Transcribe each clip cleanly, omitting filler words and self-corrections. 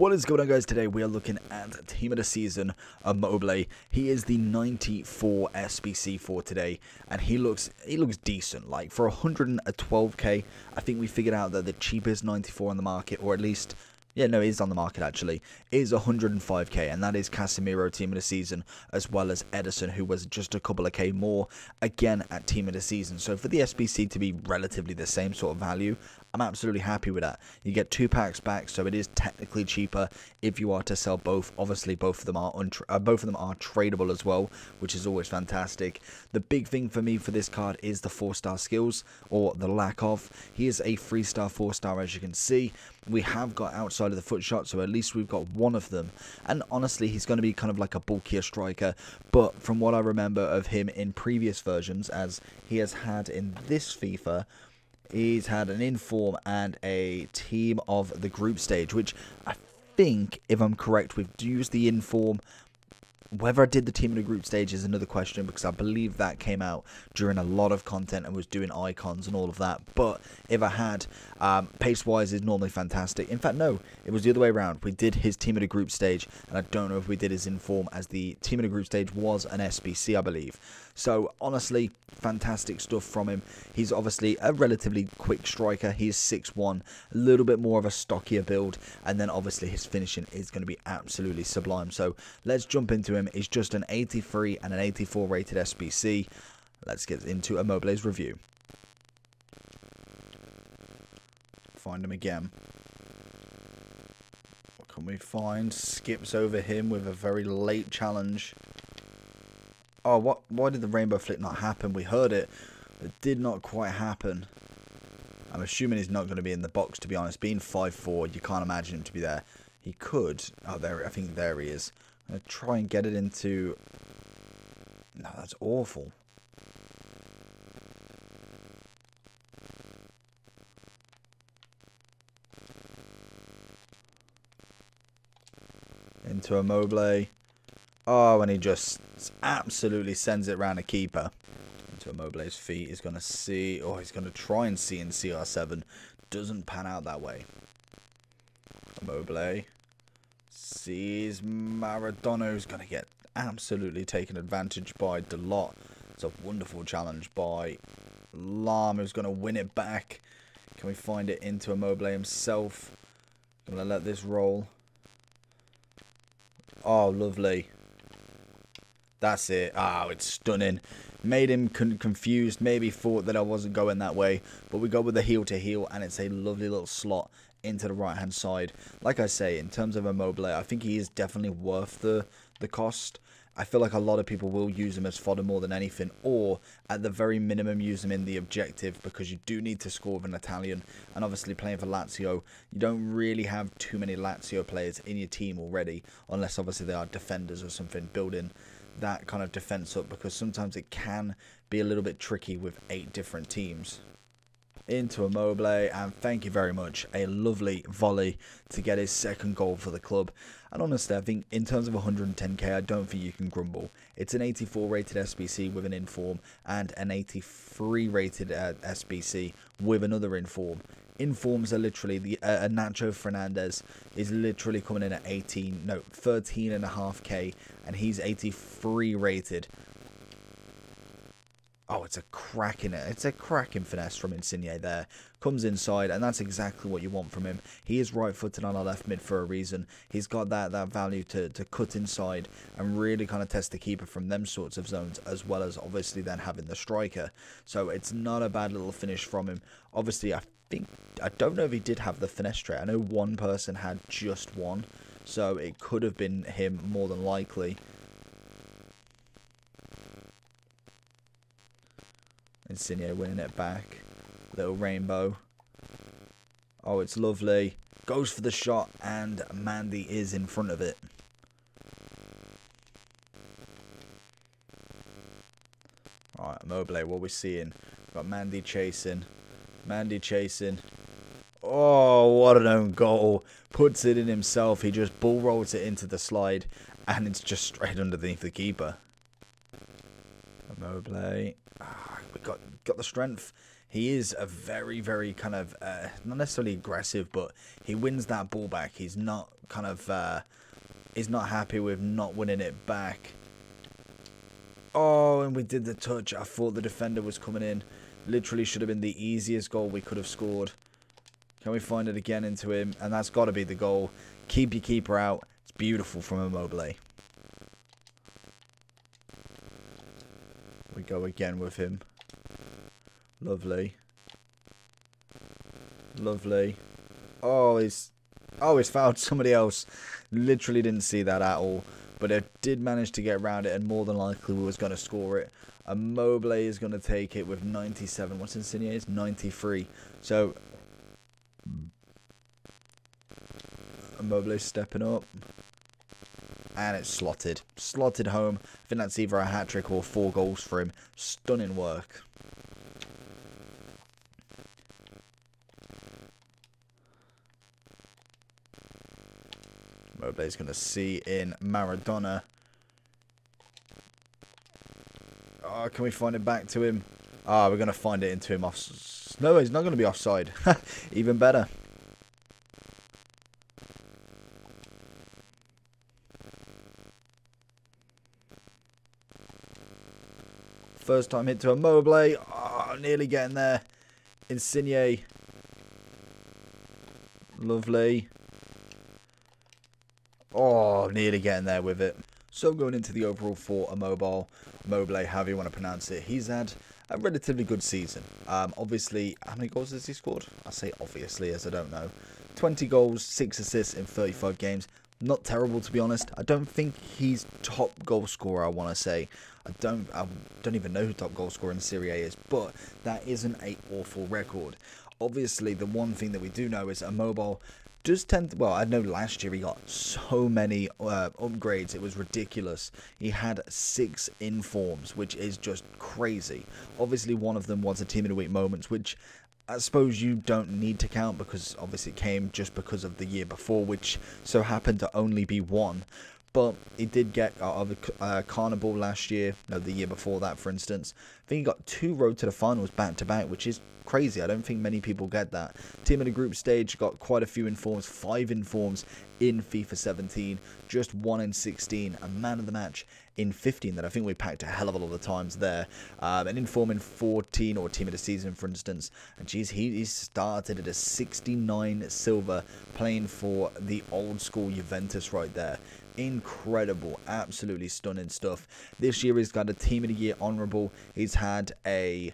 What is going on, guys? Today we are looking at Team of the Season, Immobile. He is the 94 SBC for today, and he looks decent. Like, for 112k, I think we figured out that the cheapest 94 on the market, or at least, yeah, no, it is on the market actually, is 105k, and that is Casemiro Team of the Season, as well as Edison, who was just a couple of k more, again, at Team of the Season. So for the SBC to be relatively the same sort of value, I'm absolutely happy with that. You get 2 packs back, so it is technically cheaper if you are to sell both. Obviously, both of them are tradable as well, which is always fantastic. The big thing for me for this card is the 4-star skills, or the lack of. He is a 3-star, 4-star, as you can see. We have got outside of the foot shot, so at least we've got one of them. And honestly, he's going to be kind of like a bulkier striker. But from what I remember of him in previous versions, as he has had in this FIFA, he's had an inform and a team of the group stage, which I think, if I'm correct, we've used the inform. Whether I did the team in the group stage is another question, because I believe that came out during a lot of content and was doing icons and all of that. But if I had, pace-wise is normally fantastic. In fact, no, it was the other way around. We did his team in the group stage, and I don't know if we did his inform, as the team in the group stage was an SBC, I believe. So, honestly, fantastic stuff from him. He's obviously a relatively quick striker. He's 6'1", a little bit more of a stockier build, and then obviously his finishing is going to be absolutely sublime. So, let's jump into him. He's just an 83 and an 84 rated SBC. Let's get into Immobile's review. Find him again. What can we find? Skips over him with a very late challenge. Oh, why did the rainbow flick not happen? We heard it. It did not quite happen. I'm assuming he's not going to be in the box, to be honest. Being 5'4", you can't imagine him to be there. He could. Oh, there. I think there he is. I'm going to try and get it into... No, that's awful. Into Immobile. Oh, and he just absolutely sends it around a keeper. Into Immobile's feet. He's going to see... Oh, he's going to try and see in CR7. Doesn't pan out that way. Immobile sees Maradona, who's going to get absolutely taken advantage by Delot. It's a wonderful challenge by Lam, who's going to win it back. Can we find it into Immobile himself? Going to let this roll. Oh, lovely. That's it. Oh, it's stunning. Made him confused. Maybe thought that I wasn't going that way. But we go with the heel to heel, and it's a lovely little slot into the right hand side. Like I say, in terms of Immobile, I think he is definitely worth the cost. I feel like a lot of people will use him as fodder more than anything, or at the very minimum use him in the objective, because you do need to score with an Italian. And obviously playing for Lazio, you don't really have too many Lazio players in your team already, unless obviously they are defenders or something, building that kind of defense up, because sometimes it can be a little bit tricky with 8 different teams. Into Immobile, and thank you very much. A lovely volley to get his second goal for the club. And honestly, I think in terms of 110k, I don't think you can grumble. It's an 84 rated SBC with an inform, and an 83 rated SBC with another inform. Informs are literally Nacho Fernandez is literally coming in at 13.5k, and he's 83 rated. Oh, it's a cracking finesse from Insigne there. Comes inside, and that's exactly what you want from him. He is right-footed on a left mid for a reason. He's got that value to cut inside and really kind of test the keeper from them sorts of zones, as well as obviously then having the striker. So it's not a bad little finish from him. Obviously, I don't know if he did have the finesse trait. I know one person had just one, so it could have been him more than likely. Insigne winning it back. Little rainbow. Oh, it's lovely. Goes for the shot, and Mandy is in front of it. Alright, Immobile, what we're seeing. We've got Mandy chasing. Mandy chasing. Oh, what an own goal. Puts it in himself. He just bull rolls it into the slide, and it's just straight underneath the keeper. Immobile. We got the strength. He is a very, very kind of, not necessarily aggressive, but he wins that ball back. He's not kind of, he's not happy with not winning it back. Oh, and we did the touch. I thought the defender was coming in. Literally should have been the easiest goal we could have scored. Can we find it again into him? And that's got to be the goal. Keep your keeper out. It's beautiful from Immobile. We go again with him. Lovely. Lovely. Oh, he's fouled somebody else. Literally didn't see that at all. But it did manage to get around it, and more than likely we was going to score it. Immobile is going to take it with 97. What's Insigne's? 93. So, Immobile stepping up. And it's slotted. Slotted home. I think that's either a hat-trick or 4 goals for him. Stunning work. Immobile's going to see in Maradona. Oh, can we find it back to him? Ah, we're going to find it into him off. No, he's not going to be offside. Even better. First time hit to Immobile. Oh, nearly getting there. Insigne. Lovely. Oh, nearly getting there with it. So going into the overall for Immobile, however you want to pronounce it, he's had a relatively good season. Obviously, how many goals has he scored? I say obviously as I don't know. 20 goals, 6 assists in 35 games. Not terrible, to be honest. I don't think he's top goal scorer, I want to say. I don't even know who top goal scorer in Serie A is, but that isn't an awful record. Obviously, the one thing that we do know is Immobile does tend to, well, I know last year he got so many upgrades, it was ridiculous. He had 6 informs, which is just crazy. Obviously, one of them was a Team of the Week moments, which I suppose you don't need to count because obviously it came just because of the year before, which so happened to only be 1. But he did get Carnival last year, no, the year before that, for instance. I think he got 2 road to the finals back to back, which is crazy. I don't think many people get that. Team in the group stage got quite a few informs, 5 informs in FIFA 17, just 1 in 16, a man of the match in 15 that I think we packed a hell of a lot of times there. An inform in 14 or team of the season, for instance. And geez, he started at a 69 silver playing for the old school Juventus right there. Incredible, absolutely stunning stuff. This year he's got a Team of the Year honourable. He's had a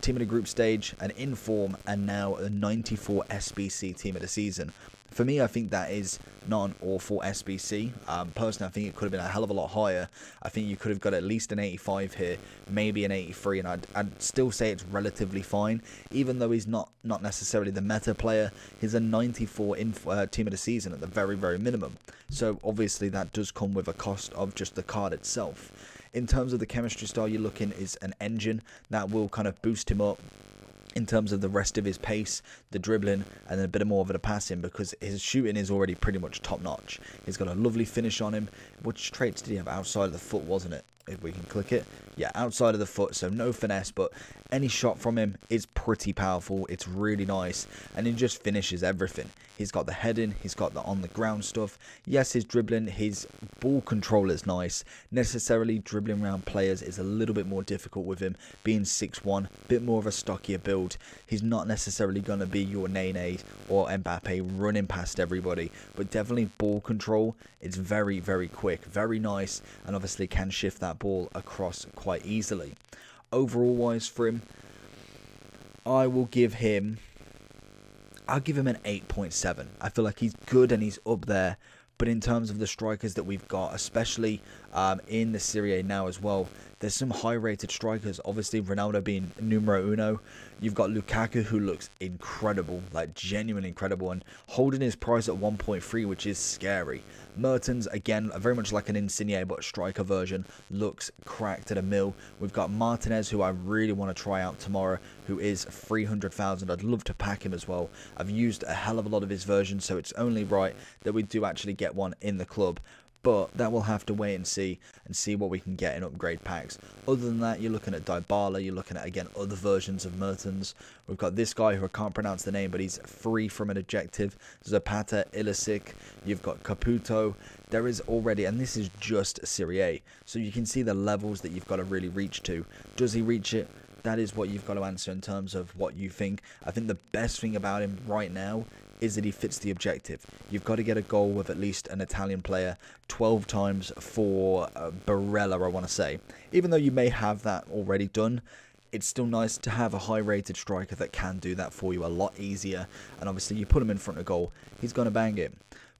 Team of the Group stage, an inform, and now a 94 SBC Team of the Season. For me, I think that is not an awful SBC. Personally, I think it could have been a hell of a lot higher. I think you could have got at least an 85 here, maybe an 83, and I'd still say it's relatively fine. Even though he's not necessarily the meta player, he's a 94 Team of the Season at the very, very minimum. So obviously that does come with a cost of just the card itself. In terms of the chemistry style, you're looking is an engine that will kind of boost him up in terms of the rest of his pace, the dribbling, and then a bit more of the passing, because his shooting is already pretty much top notch. He's got a lovely finish on him. Which traits did he have? Outside of the foot, wasn't it? If we can click it. Yeah, outside of the foot, so no finesse, but any shot from him is pretty powerful. It's really nice, and he just finishes everything. He's got the heading, he's got the on the ground stuff. Yes, his dribbling, his ball control is nice. Necessarily dribbling around players is a little bit more difficult with him, being 6'1", bit more of a stockier build. He's not necessarily going to be your Nene or Mbappe running past everybody, but definitely ball control. It's very, very quick, very nice, and obviously can shift that ball across quite easily. Overall wise for him, I'll give him an 8.7. I feel like he's good and he's up there, but in terms of the strikers that we've got, especially in the Serie A now as well, there's some high-rated strikers. Obviously, Ronaldo being numero uno. You've got Lukaku, who looks incredible, like genuinely incredible, and holding his price at 1.3, which is scary. Mertens, again, very much like an Insigne, but striker version, looks cracked at a mil. We've got Martinez, who I really want to try out tomorrow, who is 300,000. I'd love to pack him as well. I've used a hell of a lot of his versions, so it's only right that we do actually get one in the club. but that will have to wait and see what we can get in upgrade packs. Other than that, you're looking at Dybala, you're looking at, again, other versions of Mertens. We've got this guy who I can't pronounce the name, but he's free from an objective. Zapata, Ilicic, you've got Caputo. There is already, and this is just Serie A, so you can see the levels that you've got to really reach to. Does he reach it? That is what you've got to answer in terms of what you think. I think the best thing about him right now is that he fits the objective. You've got to get a goal with at least an Italian player 12 times for Barella, I want to say. Even though you may have that already done, it's still nice to have a high-rated striker that can do that for you a lot easier. And obviously, you put him in front of goal, he's going to bang it.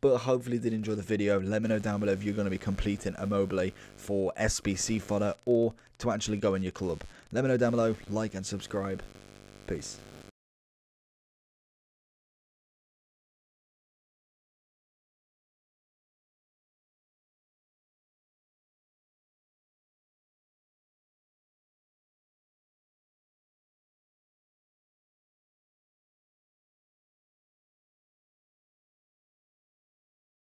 But hopefully you did enjoy the video. Let me know down below if you're going to be completing Immobile for SBC fodder or to actually go in your club. Let me know down below, like and subscribe. Peace.